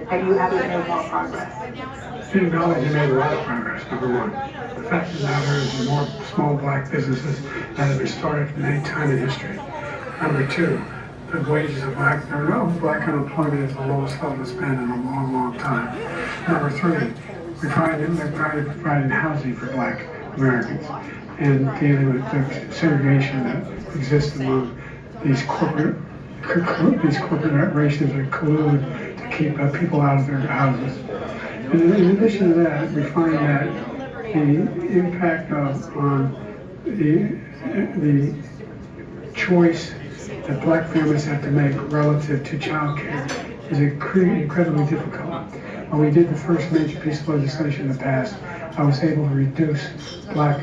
that you haven't made more progress? We acknowledge you made a lot of progress, number one. The fact of the matter is there are more small black businesses that have been started than any time in history. Number two, the wages of black unemployment is the lowest level it's been in a long, long time. Number three, we're trying to provide housing for black Americans and dealing with the segregation that exists among these corporate corporations that collude to keep people out of their houses. And in addition to that, we find that the impact on the choice that black families have to make relative to child care is incredibly difficult. When we did the first major piece of legislation in the past, I was able to reduce black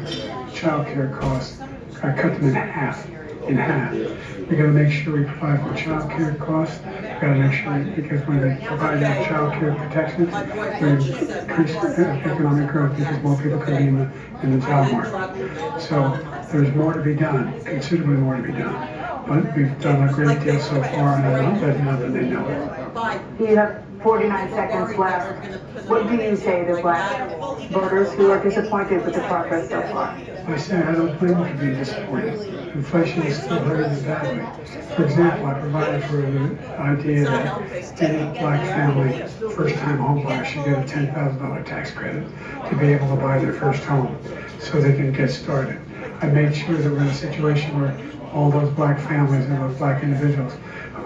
child care costs. I cut them in half. We got to make sure we provide for child care costs. We got to make sure, because when they provide that child care protections, we increase economic growth because more people can be in the job market. So there's more to be done, considerably more to be done. But we've done a great deal so far, and I'm letting them they know it. You have 49 seconds left. What do you say to black voters who are disappointed with the progress so far? I say I don't blame them for being disappointed. Inflation is still hurting them badly. For example, I provided for the idea that any black family, first-time home buyer, should get a $10,000 tax credit to be able to buy their first home so they can get started. I made sure that we're in a situation where all those black families and those black individuals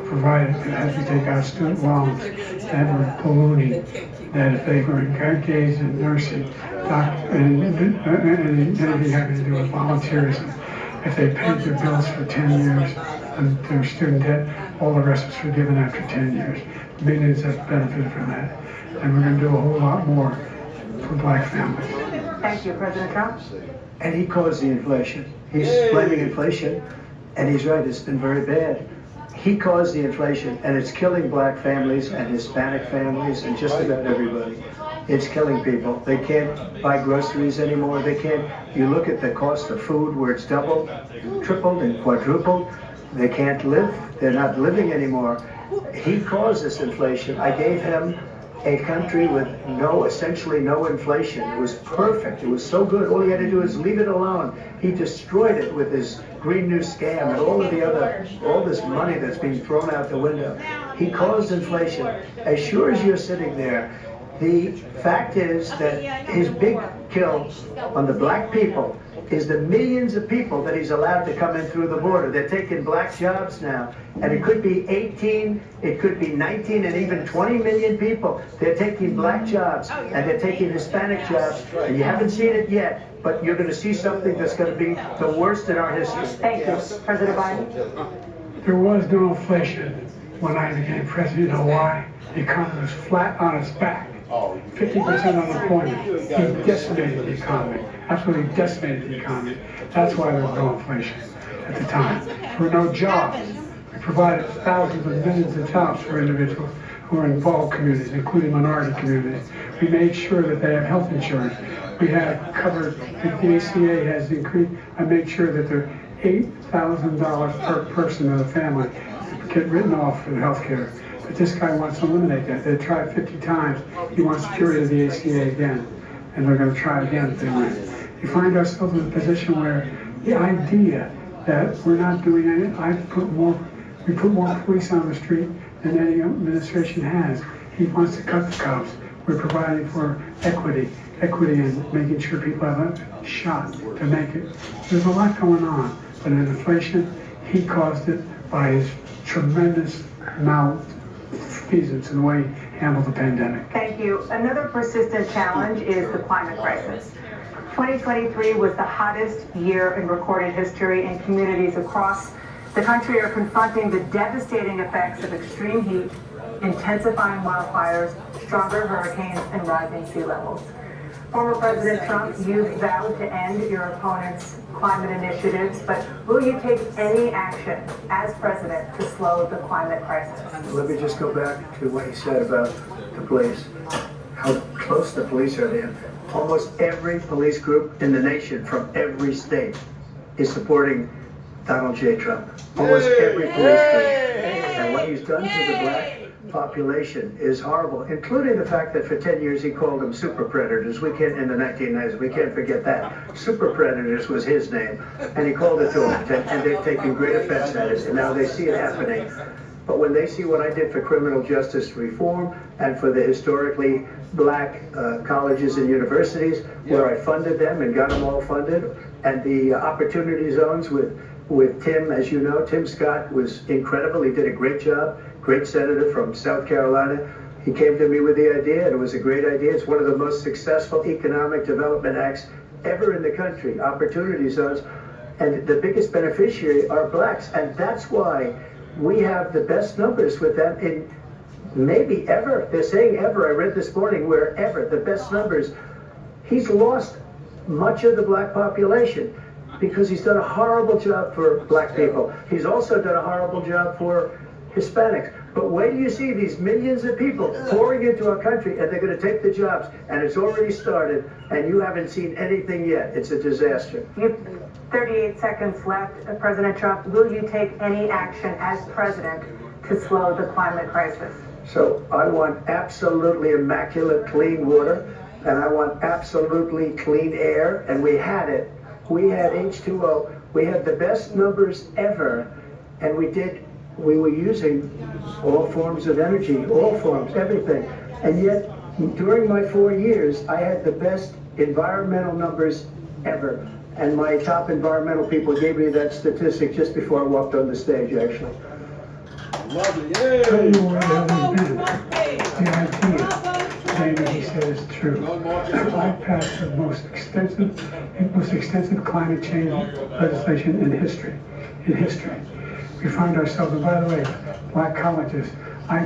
provided that had to take out student loans that were ballooning, that if they were engaged in nursing, and anything having to do with volunteerism, if they paid their bills for 10 years and their student debt, all the rest was forgiven after 10 years. Millions have benefited from that. And we're going to do a whole lot more for black families. Thank you, President Trump. And he caused the inflation. He's blaming inflation, and he's right, it's been very bad. He caused the inflation, and it's killing black families and Hispanic families and just about everybody. It's killing people. They can't buy groceries anymore. They can't. You look at the cost of food where it's doubled, tripled, and quadrupled. They can't live. They're not living anymore. He caused this inflation. I gave him a country with essentially no inflation. It was perfect. It was so good. All he had to do is leave it alone. He destroyed it with his Green New Scam and all this money that's being thrown out the window. He caused inflation. As sure as you're sitting there, the fact is that his big kill on the black people is the millions of people that he's allowed to come in through the border. They're taking black jobs now, and it could be 18, it could be 19, and even 20 million people. They're taking black jobs, and they're taking Hispanic jobs, and you haven't seen it yet, but you're going to see something that's going to be the worst in our history. Thank you. President Biden? There was no inflation when I became president. You know why? The economy was flat on its back. 50% unemployment. He decimated the economy. Absolutely decimated the economy. That's why there was no inflation at the time. There were no jobs. We provided thousands of millions of jobs for individuals who are in involved communities, including minority communities. We made sure that they have health insurance. We have covered, the ACA has increased. I made sure that they're $8,000 per person in the family get written off for the health care. But this guy wants to eliminate that. They tried 50 times. He wants to get rid of the ACA again. And they're going to try again if they win. We find ourselves in a position where the idea that we're not doing anything, we put more police on the street than any administration has. He wants to cut the cops. We're providing for equity and making sure people have a shot to make it. There's a lot going on. But in inflation, he caused it by his tremendous malfeasance in the way he handled the pandemic. Thank you. Another persistent challenge is the climate crisis. 2023 was the hottest year in recorded history, and communities across the country are confronting the devastating effects of extreme heat, intensifying wildfires, stronger hurricanes, and rising sea levels. Former President Trump, you've vowed to end your opponent's climate initiatives, but will you take any action as president to slow the climate crisis? Let me just go back to what he said about the police, how close the police are to him. Almost every police group in the nation from every state is supporting Donald J. Trump. Almost every police group. And what he's done to the black population is horrible, including the fact that for 10 years he called them super predators. We can't, in the 1990s, we can't forget that. Super predators was his name, and he called it to them, and they've taken great offense at it, and now they see it happening. But when they see what I did for criminal justice reform and for the historically black colleges and universities, where I funded them and got them all funded, and the opportunity zones with Tim, as you know, Tim Scott was incredible. He did a great job, great senator from South Carolina. He came to me with the idea, and it was a great idea. It's one of the most successful economic development acts ever in the country, opportunity zones. And the biggest beneficiary are blacks, and that's why we have the best numbers with them in maybe ever. They're saying ever. I read this morning where ever, the best numbers. He's lost much of the black population because he's done a horrible job for black people. He's also done a horrible job for Hispanics. But wait till you see these millions of people pouring into our country, and they're going to take the jobs, and it's already started, and you haven't seen anything yet. It's a disaster. You have 38 seconds left. President Trump, will you take any action as president to slow the climate crisis? So I want absolutely immaculate clean water, and I want absolutely clean air, and we had it. We had H2O. We had the best numbers ever, and we were using all forms of energy, all forms, everything. And yet, during my 4 years, I had the best environmental numbers ever. And my top environmental people gave me that statistic just before I walked on the stage, actually. Lovely, yay! Tell you where the idea, David, he said, is true. I passed the most extensive climate change legislation in history. We find ourselves, and by the way, black colleges, I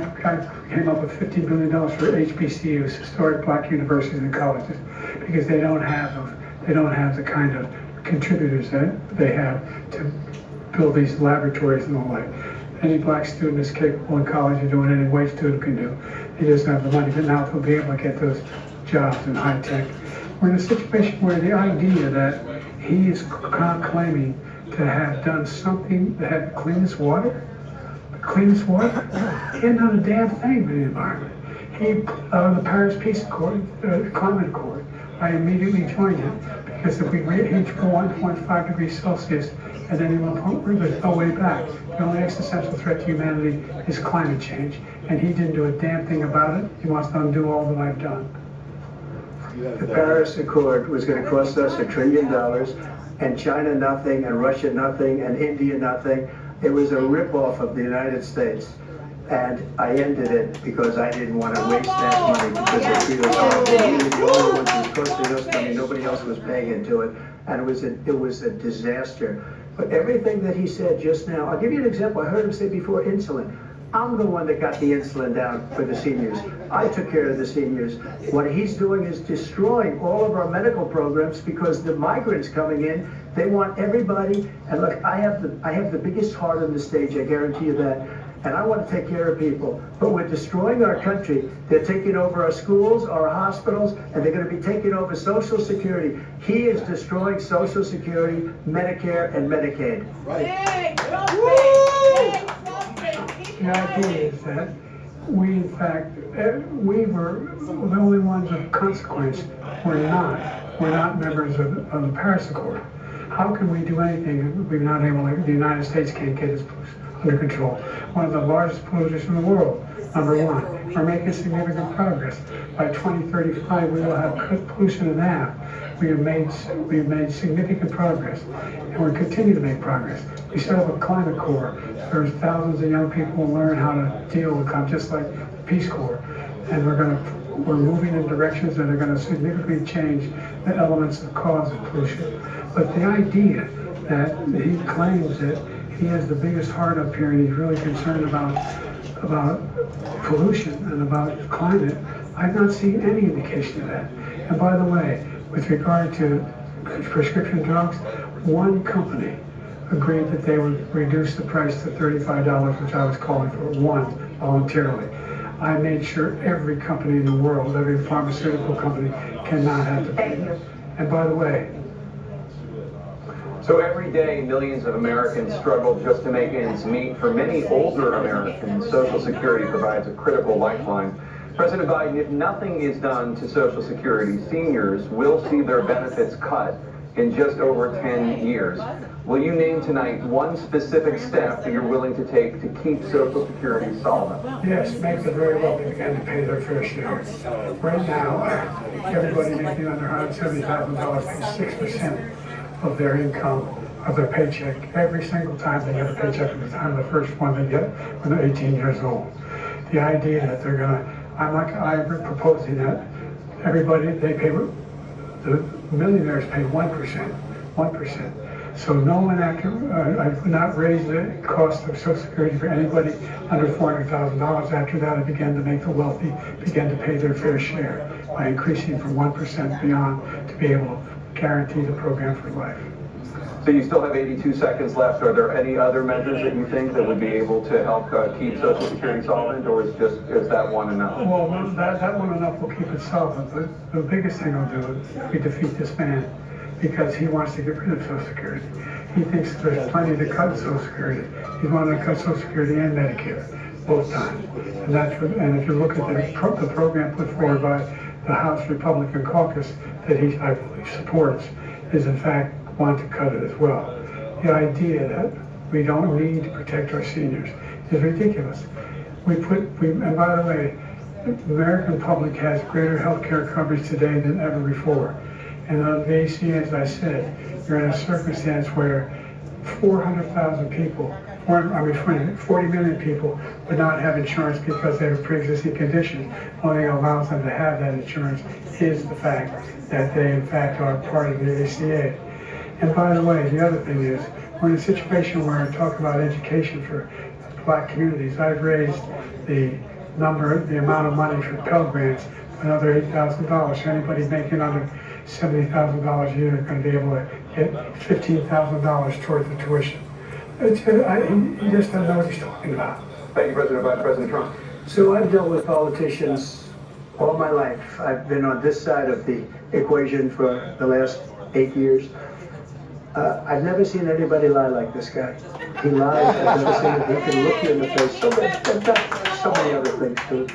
came up with $50 billion for HBCUs, historic black universities and colleges, because they don't have the kind of contributors that they have to build these laboratories and all that. Any black student is capable in college of doing any white student can do. They just don't have the money, but now they'll be able to get those jobs in high tech. We're in a situation where the idea that he is claiming to have done something that had the cleanest water, he hadn't done a damn thing for the environment. The Paris Peace Accord, Climate Accord, I immediately joined it because if we reach 1.5 degrees Celsius at any one point, we're going to go way back. The only existential threat to humanity is climate change, and he didn't do a damn thing about it. He wants to undo all that I've done. The Paris Accord was going to cost us $1 trillion, and China nothing, and Russia nothing, and India nothing. It was a ripoff of the United States. And I ended it because I didn't want to waste that money because we were the only ones who was costing us money. Nobody else was paying into it. And it was a disaster. But everything that he said just now, I'll give you an example. I heard him say before insulin. I'm the one that got the insulin down for the seniors. I took care of the seniors. What he's doing is destroying all of our medical programs because the migrants coming in, they want everybody. And look, I have the biggest heart on the stage, I guarantee you that. And I want to take care of people. But we're destroying our country. They're taking over our schools, our hospitals, and they're going to be taking over Social Security. He is destroying Social Security, Medicare, and Medicaid. Right. The idea is that we, in fact, we were the only ones of consequence. We're not members of the Paris Accord. How can we do anything if we're not able, like the United States can't get its under control? One of the largest polluters in the world, number one. We're making significant progress. By 2035, we will have cut pollution in half. We've made significant progress, and we'll continue to make progress. We set up a climate corps. There's thousands of young people who learn how to deal with climate, just like the Peace Corps. And we're moving in directions that are going to significantly change the elements that cause the pollution. But the idea that he claims that he has the biggest heart up here and he's really concerned about pollution and about climate, I've not seen any indication of that. And by the way, with regard to prescription drugs, one company agreed that they would reduce the price to $35, which I was calling for, one, voluntarily. I made sure every company in the world, every pharmaceutical company, cannot have to pay. And by the way, So every day, millions of Americans struggle just to make ends meet. For many older Americans, Social Security provides a critical lifeline. President Biden, if nothing is done to Social Security, seniors will see their benefits cut in just over 10 years. Will you name tonight one specific step that you're willing to take to keep Social Security solvent? Yes, make the very wealthy begin to pay their fair share. Right now, everybody making under $170,000 pays 6% of their income, of their paycheck, every single time they get a paycheck at the time of the first one they get when they're 18 years old. The idea that they're I'm proposing that everybody, they pay, the millionaires pay 1%. So no one I would not raise the cost of Social Security for anybody under $400,000. After that, I began to make the wealthy begin to pay their fair share by increasing from 1% beyond to be able to guarantee the program for life. So you still have 82 seconds left. Are there any other measures that you think that would be able to help keep Social Security solvent, or is that one enough? Well, that one enough will keep it solvent. But the biggest thing I'll do is we defeat this man, because he wants to get rid of Social Security. He thinks there's plenty to cut in Social Security. He's wanting to cut Social Security and Medicare, both times. And if you look at the program put forward by the House Republican caucus that I believe supports, is in fact want to cut it as well. The idea that we don't need to protect our seniors is ridiculous. And by the way, the American public has greater health care coverage today than ever before. And on the ACA, as I said, you're in a circumstance where 400,000 people, 40 million people would not have insurance because they have a pre-existing condition. Only thing that allows them to have that insurance is the fact that they in fact are part of the ACA. And by the way, the other thing is, we're in a situation where I talk about education for black communities. I've raised the amount of money for Pell Grants, another $8,000. So anybody making under $70,000 a year is going to be able to get $15,000 towards the tuition. He just doesn't know what he's talking about. Thank you, President Biden. President Trump. So I've dealt with politicians all my life. I've been on this side of the equation for the last 8 years. I've never seen anybody lie like this guy. He lies. I've never seen him. He can look you in the face. So many other things too.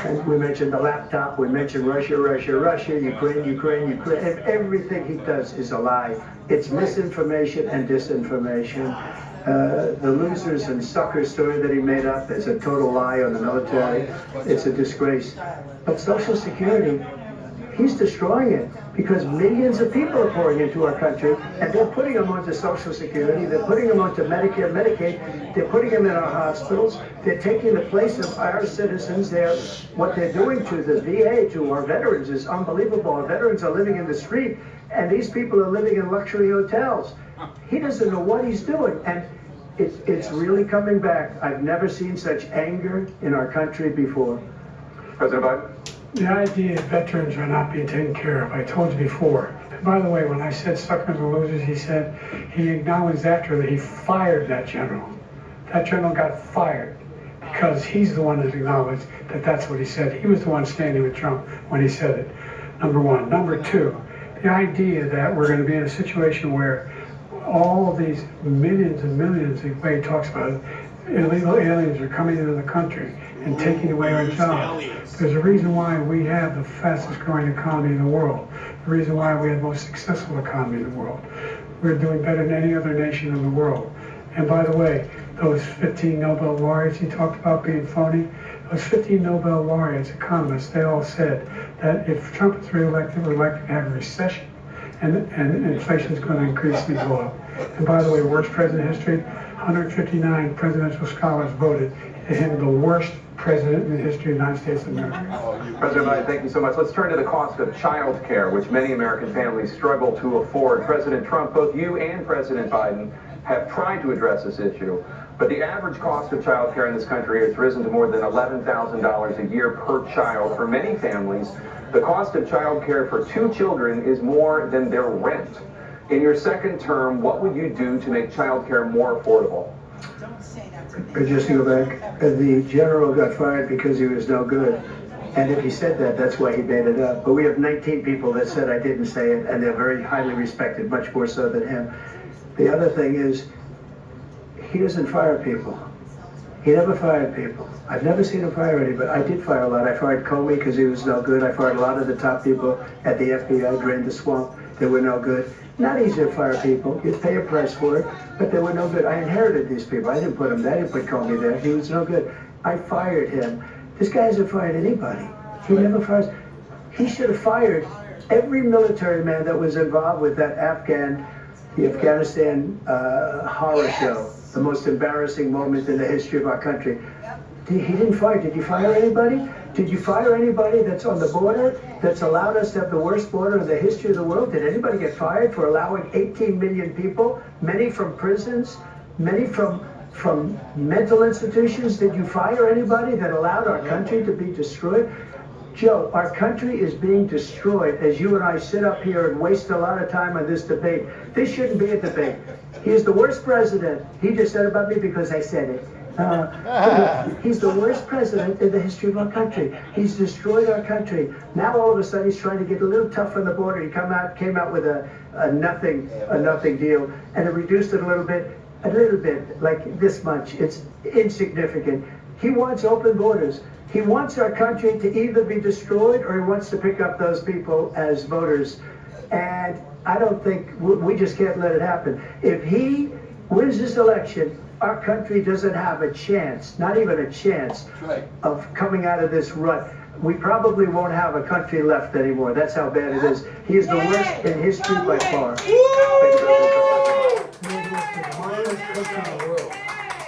And we mentioned the laptop. We mentioned Russia, Ukraine. And everything he does is a lie. It's misinformation and disinformation. The losers and suckers story that he made up is a total lie on the military. It's a disgrace. But Social Security, he's destroying it, because millions of people are pouring into our country, and they're putting them onto Social Security, they're putting them onto Medicare, Medicaid, they're putting them in our hospitals, they're taking the place of our citizens. What they're doing to the VA, to our veterans, is unbelievable. Our veterans are living in the street, and these people are living in luxury hotels. He doesn't know what he's doing, and it's really coming back. I've never seen such anger in our country before. President Biden. The idea that veterans are not being taken care of, I told you before. And by the way, when I said suckers and losers, he acknowledged after that he fired that general. That general got fired because he's the one that acknowledged that that's what he said. He was the one standing with Trump when he said it, number one. Number two, the idea that we're going to be in a situation where all of these millions and millions, the way he talks about it, illegal aliens are coming into the country and taking away our jobs. There's a reason why we have the fastest growing economy in the world. The reason why we have the most successful economy in the world. We're doing better than any other nation in the world. And by the way, those 15 Nobel laureates he talked about being phony, those 15 Nobel laureates, economists, they all said that if Trump is reelected, we're likely to have a recession, and inflation is going to increase and go up. And by the way, worst president in history, 159 presidential scholars voted him the worst president in the history of the United States of America. President Biden, thank you so much. Let's turn to the cost of child care, which many American families struggle to afford. President Trump, both you and President Biden have tried to address this issue, but the average cost of child care in this country has risen to more than $11,000 a year per child. For many families, the cost of child care for 2 children is more than their rent. In your second term, what would you do to make child care more affordable? Just to go back, the general got fired because he was no good. And if he said that, that's why he made it up. But we have 19 people that said I didn't say it, and they're very highly respected, much more so than him. The other thing is, he doesn't fire people. He never fired people. I've never seen him fire anybody. I did fire a lot. I fired Comey because he was no good. I fired a lot of the top people at the FBI, drained the swamp. They were no good. Not easy to fire people. You'd pay a price for it, but they were no good. I inherited these people. I didn't put them there. I didn't put Comey there. He was no good. I fired him. This guy hasn't fired anybody. He never fires. He should have fired every military man that was involved with that the Afghanistan horror show, the most embarrassing moment in the history of our country. He didn't fire. Did you fire anybody? Did you fire anybody that's on the border, that's allowed us to have the worst border in the history of the world? Did anybody get fired for allowing 18 million people, many from prisons, many from mental institutions? Did you fire anybody that allowed our country to be destroyed? Joe, our country is being destroyed as you and I sit up here and waste a lot of time on this debate. This shouldn't be a debate. He is the worst president. He just said about me because I said it. He's the worst president in the history of our country. He's destroyed our country. Now all of a sudden he's trying to get a little tough on the border. He came out with a nothing deal, and it reduced it a little bit, like this much. It's insignificant. He wants open borders. He wants our country to either be destroyed or he wants to pick up those people as voters. And I don't think, we just can't let it happen. If he wins this election, our country doesn't have a chance, not even a chance, of coming out of this rut. We probably won't have a country left anymore. That's how bad it is. He is the worst in history by far.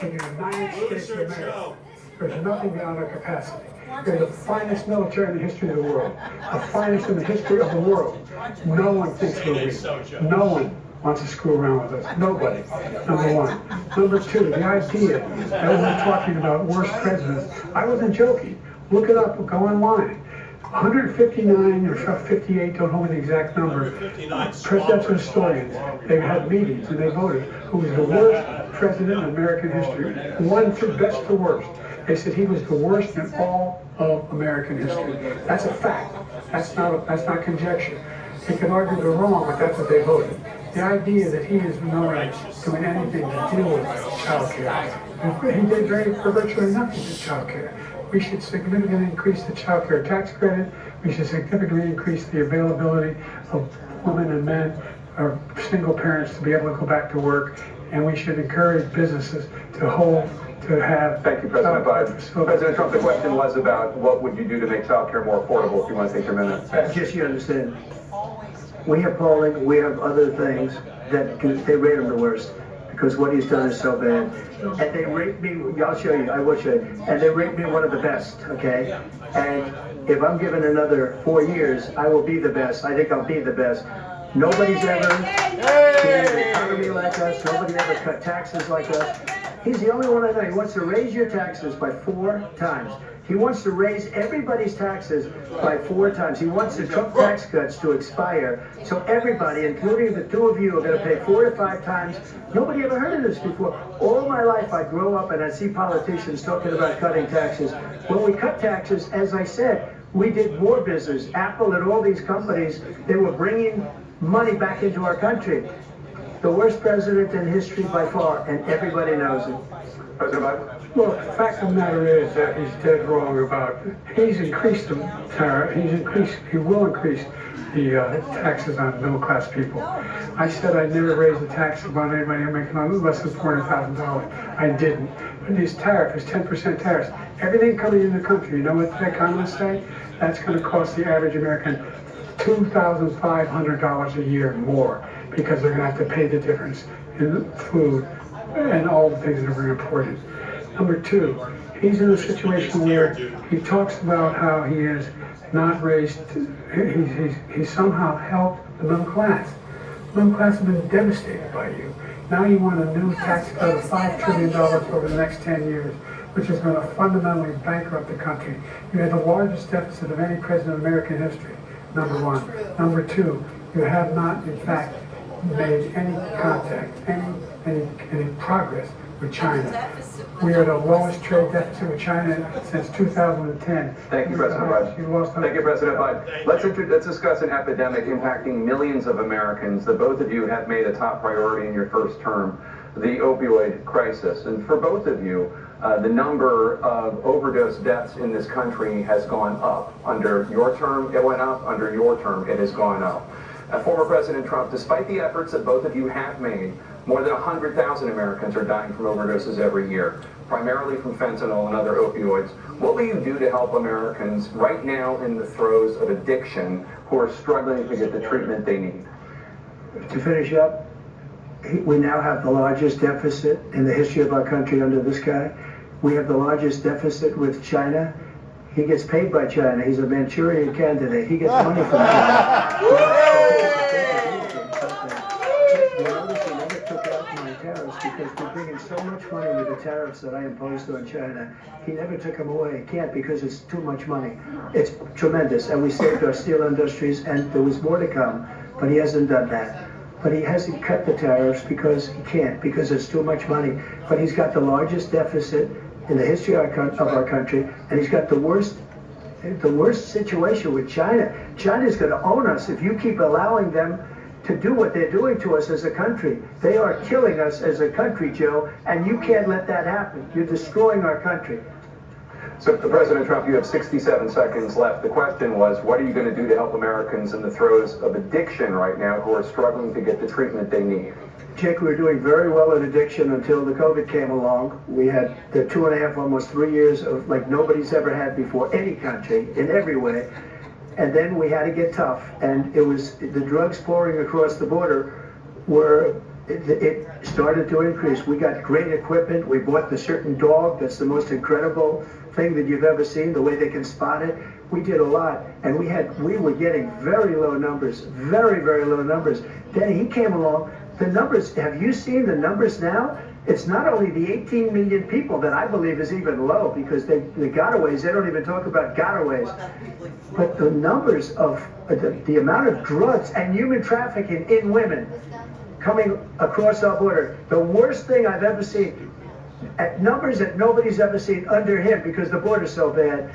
In the United States of America, there's nothing beyond our capacity. We're the finest military in the history of the world, the finest in the history of the world. No one thinks we're weak. No one wants to screw around with us. Nobody. Number one. Number two, the idea that we're talking about worst presidents. I wasn't joking. Look it up. Go online. 159 or 58, don't hold me the exact number, presidential historians, they had meetings and they voted who was the worst president in American history. One to best to worst. They said he was the worst in all of American history. That's a fact. That's not conjecture. They can argue they're wrong, but that's what they voted. The idea that he is not doing anything to deal with child care. He did virtually nothing to child care. We should significantly increase the child care tax credit. We should significantly increase the availability of women and men or single parents to be able to go back to work. And we should encourage businesses to have. Thank you, President Biden. President Trump, the question was about what would you do to make child care more affordable, if you want to take your minute. Just so you understand, we have polling, we have other things that they rate him the worst. Because what he's done is so bad. And they rate me, I'll show you, I will show you, and they rate me one of the best, okay? And if I'm given another 4 years, I will be the best. I think I'll be the best. Nobody's ever created an economy like us. Nobody ever cut taxes like us. He's the only one I know. He wants to raise your taxes by 4 times. He wants to raise everybody's taxes by 4 times. He wants the Trump tax cuts to expire. So everybody, including the two of you, are going to pay 4 to 5 times. Nobody ever heard of this before. All my life I grow up and I see politicians talking about cutting taxes. When we cut taxes, as I said, we did more business. Apple and all these companies, they were bringing money back into our country. The worst president in history by far, and everybody knows it. President Biden? Well, the fact of the matter is that he's dead wrong about, he's increased the tariff, he will increase the taxes on middle-class people. I said I'd never raise the tax on anybody making less than $400,000. I didn't. But his tariff is 10% tariffs. Everything coming into the country, you know what the economists say? That's going to cost the average American $2,500 a year more, because they're going to have to pay the difference in food and all the things that are imported. Number two, he's in a situation where he talks about how he has not raised, he's somehow helped the middle class. The middle class has been devastated by you. Now you want a new tax cut of $5 trillion over the next 10 years, which is going to fundamentally bankrupt the country. You had the largest deficit of any president in American history, number one. Number two, you have not, in fact, made any contact, any progress with China. We are the lowest trade deficit with China since 2010. Thank you, President Biden. Thank you, President Biden. Let's discuss an epidemic impacting millions of Americans that both of you have made a top priority in your first term, the opioid crisis. And for both of you, the number of overdose deaths in this country has gone up. Under your term, it went up. Under your term, it has gone up. Former President Trump, despite the efforts that both of you have made, more than 100,000 Americans are dying from overdoses every year, primarily from fentanyl and other opioids. What will you do to help Americans right now in the throes of addiction who are struggling to get the treatment they need? To finish up, we now have the largest deficit in the history of our country under this guy. We have the largest deficit with China. He gets paid by China. He's a Manchurian candidate. He gets money from China. Because we're bringing so much money with the tariffs that I imposed on China. He never took them away. He can't because it's too much money. It's tremendous. And we saved our steel industries, and there was more to come, but he hasn't done that. But he hasn't cut the tariffs because he can't, because it's too much money. But he's got the largest deficit in the history of our country, and he's got the worst situation with China. China's going to own us if you keep allowing them to do what they're doing to us as a country. They are killing us as a country, Joe, and you can't let that happen. You're destroying our country. So, President Trump, you have 67 seconds left. The question was, what are you going to do to help Americans in the throes of addiction right now who are struggling to get the treatment they need? Jake, we were doing very well in addiction until the COVID came along. We had the 2.5, almost 3 years of like nobody's ever had before, any country, in every way. And then we had to get tough, and it was the drugs pouring across the border it started to increase. We got great equipment. We bought the certain dog that's the most incredible thing that you've ever seen, the way they can spot it. We did a lot, and we were getting very low numbers, very, very low numbers. Then he came along. The numbers, have you seen the numbers now? It's not only the 18 million people that I believe is even low, because the gotaways, they don't even talk about gotaways. But the numbers of the amount of drugs and human trafficking in women coming across our border, the worst thing I've ever seen. At numbers that nobody's ever seen under him because the border's so bad.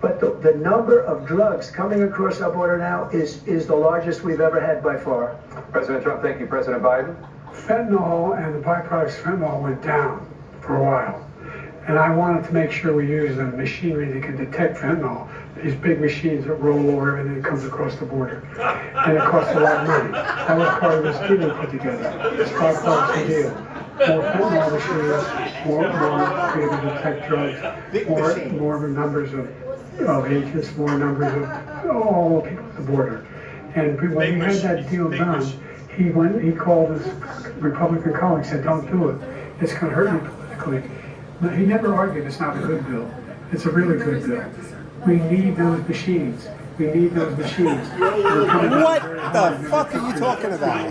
But the number of drugs coming across our border now is the largest we've ever had by far. President Trump, thank you. President Biden? Fentanyl and the byproducts of fentanyl went down for a while. And I wanted to make sure we use the machinery that can detect fentanyl. These big machines that roll over everything that comes across the border. And it costs a lot of money. That was part of this deal we put together. It's 5 bucks a deal. More fentanyl machines, more to be able to detect drugs, more numbers of agents, more numbers of all people at the border. And when we had that deal done, he called his Republican colleagues and said, don't do it. It's going to hurt me politically. No, he never argued it's not a good bill. It's a really good bill. We need those machines. We need those machines. What the fuck are you talking about?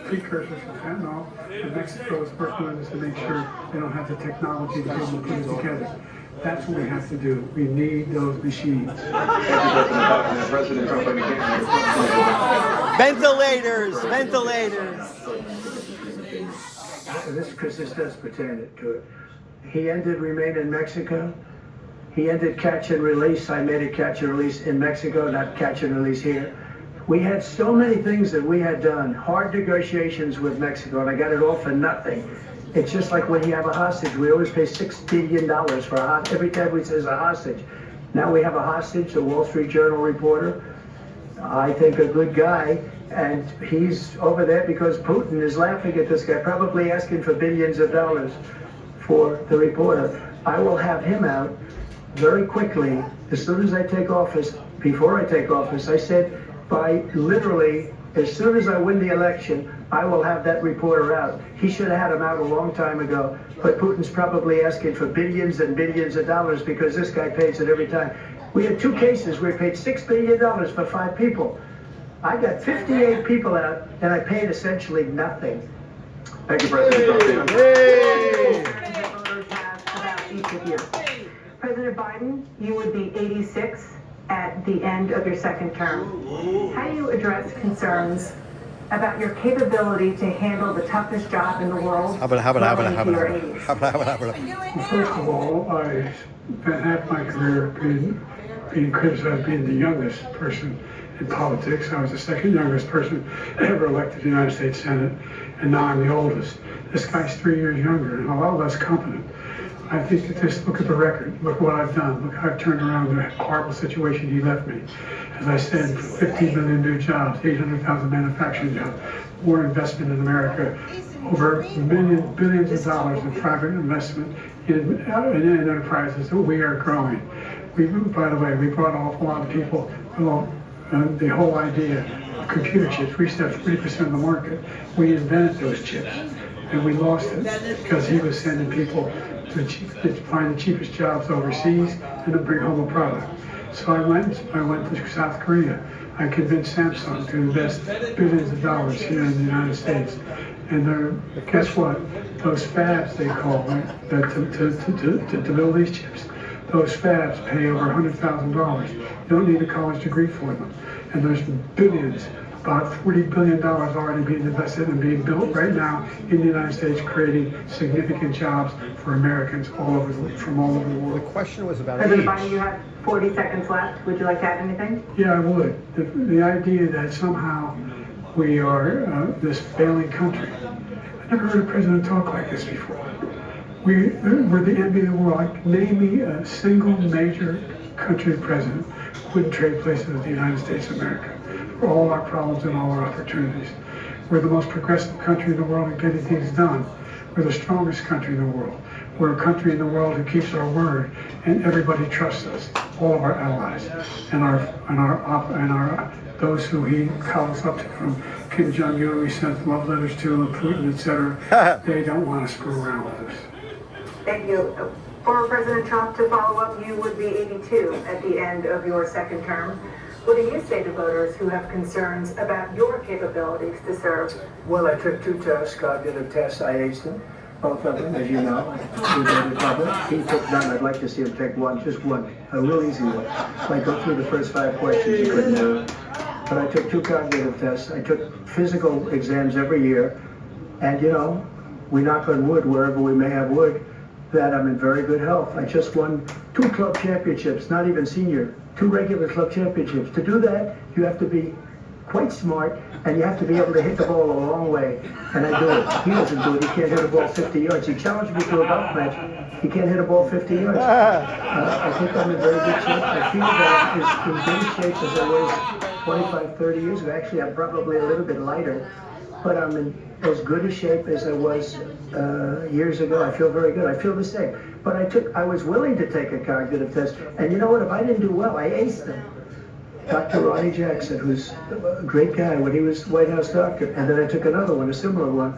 Precursors for fentanyl. And Mexico is working on this to make sure they don't have the technology to be able to put it together. That's what we have to do. We need those machines. President Trump, Ventilators. Because this does pertain to it. He ended remain in Mexico. He ended catch and release. I made a catch and release in Mexico, not catch and release here. We had so many things that we had done, hard negotiations with Mexico, and I got it all for nothing. It's just like when you have a hostage. We always pay $6 billion for a hostage. Every time we say a hostage. Now we have a hostage, the Wall Street Journal reporter. I think a good guy, and he's over there because Putin is laughing at this guy, probably asking for billions of dollars for the reporter. I will have him out very quickly, as soon as I take office. Before I take office, I said by literally, as soon as I win the election, I will have that reporter out. He should have had him out a long time ago, but Putin's probably asking for billions and billions of dollars because this guy pays it every time. We had 2 cases where he paid $6 billion for 5 people. I got 58 people out, and I paid essentially nothing. Thank you, President Trump. President Biden, you would be 86 at the end of your second term. How do you address concerns about your capability to handle the toughest job in the world well into your 80s. First of all, I spent half my career being criticized being the youngest person in politics. I was the second youngest person ever elected to the United States Senate, and now I'm the oldest. This guy's 3 years younger and a lot less competent. I think that just look at the record, look what I've done, look how I've turned around the horrible situation he left me. As I said, 15 million new jobs, 800,000 manufacturing jobs, more investment in America, over billions of dollars in private investment in enterprises that we are growing. By the way, we brought an awful lot of people along the whole idea of computer chips. We used to have 40% of the market. We invented those chips, and we lost it because he was sending people to find the cheapest jobs overseas and to bring home a product. So I went to South Korea. I convinced Samsung to invest billions of dollars here in the United States. And guess what? Those fabs, they call them, to build these chips, those fabs pay over $100,000. You don't need a college degree for them. And there's billions, about $40 billion already being invested and being built right now in the United States, creating significant jobs for Americans from all over the world. The question was about President age. Biden, you have 40 seconds left. Would you like to add anything? Yeah, I would. The idea that somehow we are this failing country. I never heard a president talk like this before. We're the envy of the world. Like, name me a single major country president who wouldn't trade places with the United States of America for all our problems and all our opportunities. We're the most progressive country in the world in getting things done. We're the strongest country in the world. We're a country in the world who keeps our word, and everybody trusts us. All of our allies and those who he calls up to, from Kim Jong-un, we sent love letters to, Putin, etc. They don't want to screw around with us. Thank you. Former President Trump, to follow up, you would be 82 at the end of your second term. What do you say to voters who have concerns about your capabilities to serve? Well, I took 2 tests, cognitive tests. I aced them, both of them, as you know. He took none. I'd like to see him take one, just one, a real easy one. If I go through the first 5 questions, he couldn't do it. But I took 2 cognitive tests. I took physical exams every year. And, you know, we knock on wood wherever we may have wood, that I'm in very good health. I just won 2 club championships, not even senior, 2 regular club championships. To do that, you have to be quite smart, and you have to be able to hit the ball a long way. And I do it. He doesn't do it. He can't hit a ball 50 yards. He challenged me to a golf match. He can't hit a ball 50 yards. I think I'm in very good shape. I feel that I'm as in good shape as I was 25, 30 years ago. Actually, I'm probably a little bit lighter, but I'm in as good a shape as I was years ago. I feel very good. I feel the same. But I was willing to take a cognitive test, and you know what? If I didn't do well, I aced them. Dr. Ronnie Jackson, who's a great guy when he was White House doctor, and then I took another one, a similar one,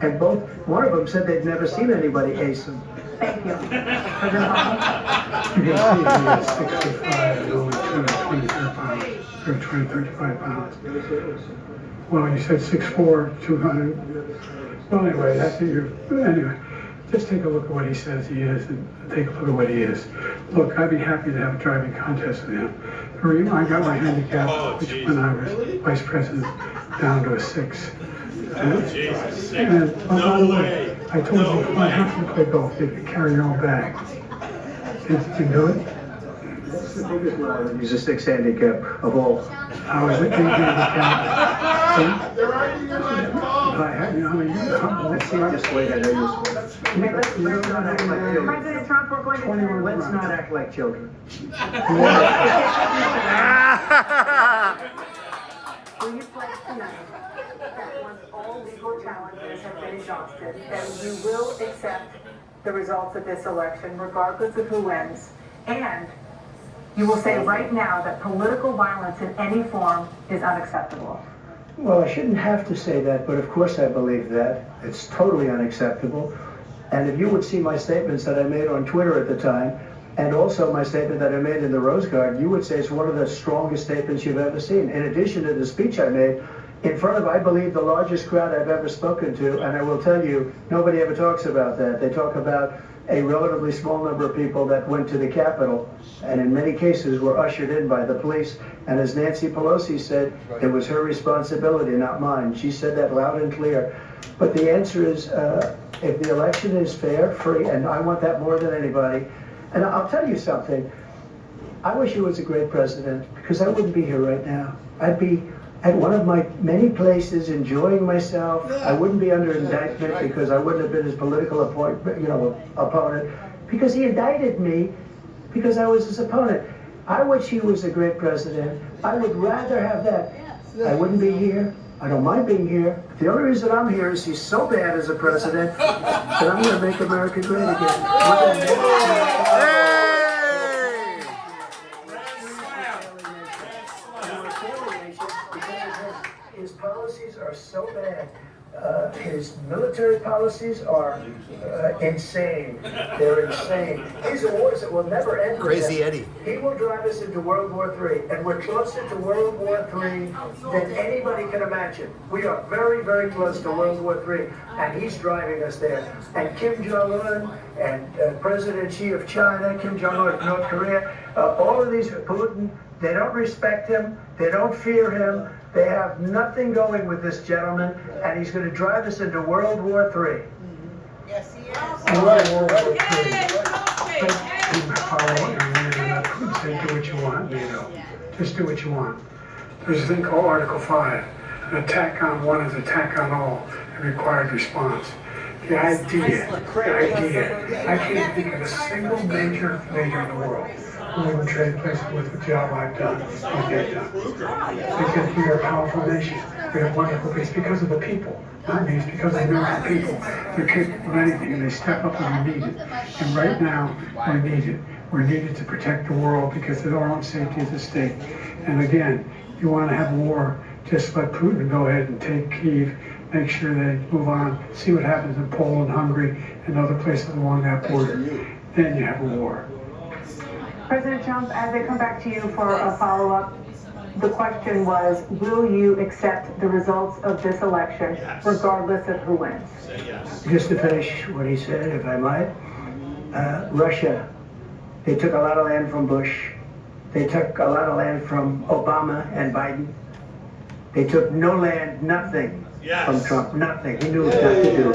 and one of them said they'd never seen anybody ace them. Thank you. President Biden? You can see he is 65 and only 225 pounds, or 235 pounds. Well, you said 6'4", 200. Well, anyway, just take a look at what he says he is, and take a look at what he is. Look, I'd be happy to have a driving contest with him. I got my handicap, which when I was vice president, down to a 6. And by the way, I told you if I have to play golf, you can carry your own bag. Did you do it? That's the biggest one. He's a 6 handicap of all. I was a big handicap. If I had, let's see, Just wait, I know you. President Trump, we're going to... Let's not act like children. Will you pledge tonight that once all legal challenges have been exhausted, that you will accept the results of this election, regardless of who wins, and you will say right now that political violence in any form is unacceptable? Well, I shouldn't have to say that, but of course I believe that. It's totally unacceptable. And if you would see my statements that I made on Twitter at the time, and also my statement that I made in the Rose Garden, you would say it's one of the strongest statements you've ever seen. In addition to the speech I made in front of, I believe, the largest crowd I've ever spoken to, and I will tell you, nobody ever talks about that. They talk about a relatively small number of people that went to the Capitol, and in many cases were ushered in by the police. And as Nancy Pelosi said, it was her responsibility, not mine. She said that loud and clear. But the answer is, if the election is fair, free, and I want that more than anybody. And I'll tell you something, I wish he was a great president, because I wouldn't be here right now. I'd be at one of my many places enjoying myself. I wouldn't be under indictment because I wouldn't have been his political opponent, because he indicted me because I was his opponent. I wish he was a great president. I would rather have that. I wouldn't be here. I don't mind being here. The only reason I'm here is he's so bad as a president that I'm going to make America great again. His policies are so bad. His military policies are insane. They're insane. These are wars that will never end. Crazy Eddie. He will drive us into World War III, and we're closer to World War III than anybody can imagine. We are very, very close to World War III, and he's driving us there. And Kim Jong-un and President Xi of China, Kim Jong-un of North Korea, all of these, Putin, they don't respect him. They don't fear him. They have nothing going with this gentleman, and he's going to drive us into World War III. Yes, he is. World War III. Don't say do what you want, NATO. Just do what you want. There's a thing called Article 5. An attack on one is attack on all, and required response. The idea, I can't think of a single major leader in the world who wouldn't trade places with the job I've done, what they've done. Because we are a powerful nation. We have wonderful peace because of the people. Not me, it's because of the American people. They're capable of anything, and they step up when we need it. And right now, we're needed. We're needed to protect the world because of our own safety as a state. And again, you want to have a war, just let Putin go ahead and take Kyiv, make sure they move on, see what happens in Poland, Hungary, and other places along that border. Then you have a war. President Trump, as I come back to you for a follow-up, the question was, will you accept the results of this election, regardless of who wins? Just to finish what he said, if I might, Russia, they took a lot of land from Bush. They took a lot of land from Obama and Biden. They took no land, nothing from Trump, nothing. He knew what not to do.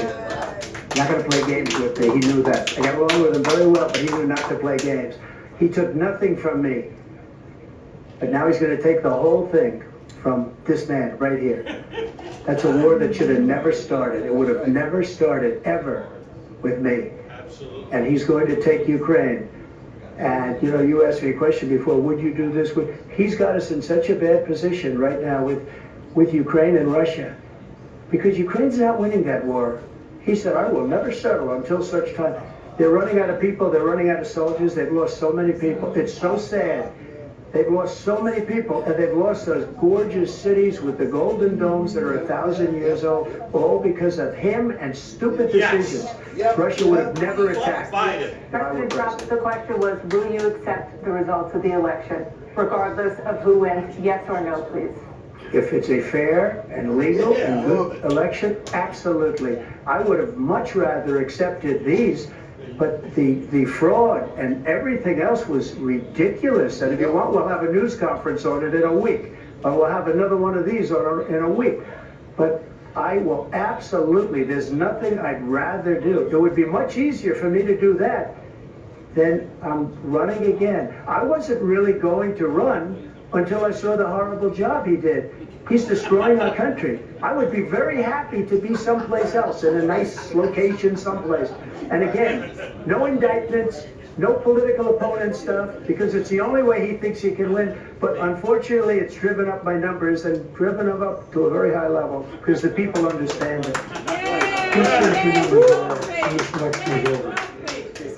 Not going to play games with me. He knew that. I got along with him very well, but he knew not to play games. He took nothing from me. But now he's going to take the whole thing from this man right here. That's a war that should have never started. It would have never started ever with me. And he's going to take Ukraine. And you know, you asked me a question before, would you do this? He's got us in such a bad position right now with Ukraine and Russia. Because Ukraine's not winning that war. He said, I will never settle until such time. They're running out of people. They're running out of soldiers. They've lost so many people. It's so sad. They've lost so many people, and they've lost those gorgeous cities with the golden domes that are 1,000 years old, all because of him and stupid decisions. Russia would have never attacked. President Trump, the question was, will you accept the results of the election, regardless of who wins? Yes or no, please. If it's a fair and legal and good election, absolutely. I would have much rather accepted these. But the fraud and everything else was ridiculous. And if you want, we'll have a news conference on it in a week. Or we'll have another one of these in a week. But I will absolutely, there's nothing I'd rather do. It would be much easier for me to do that than running again. I wasn't really going to run until I saw the horrible job he did. He's destroying our country. I would be very happy to be someplace else, in a nice location someplace. And again, no indictments, no political opponent stuff, because it's the only way he thinks he can win. But unfortunately, it's driven up my numbers and driven them up to a very high level, because the people understand it.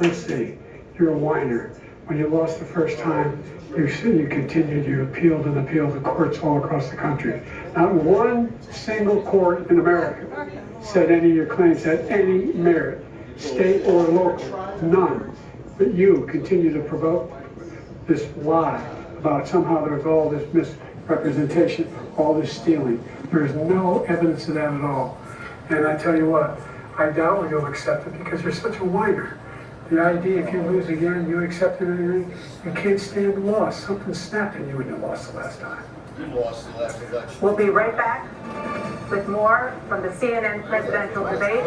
Let's see, you're a whiner. When you lost the first time, you continued, you appealed and appealed to courts all across the country. Not one single court in America said any of your claims had any merit, state or local, none. But you continue to provoke this lie about somehow there's all this misrepresentation. all this stealing. There is no evidence of that at all. And I tell you what, I doubt whether you'll accept it because you're such a whiner. The idea, if you lose again, you accept anything, you can't stand loss. Something snapped in you when you lost the last time. You lost the last election. We'll be right back with more from the CNN presidential debate.